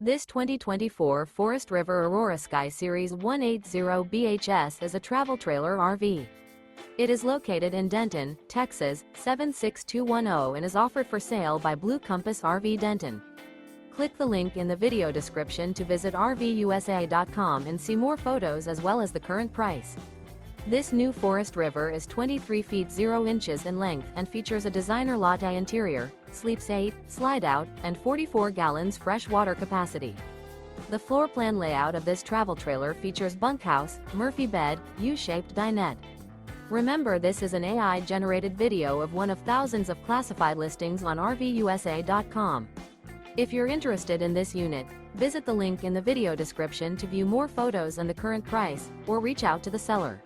This 2024 Forest River Aurora Sky Series 180 BHS is a travel trailer RV. It is located in Denton, Texas, 76210 and is offered for sale by Blue Compass RV Denton. Click the link in the video description to visit RVUSA.com and see more photos as well as the current price. This new Forest River is 23 feet 0 inches in length and features a designer latte interior, sleeps 8, slide out, and 44 gallons fresh water capacity. The floor plan layout of this travel trailer features bunkhouse, Murphy bed, U-shaped dinette. Remember, this is an AI-generated video of one of thousands of classified listings on RVUSA.com. If you're interested in this unit, visit the link in the video description to view more photos and the current price, or reach out to the seller.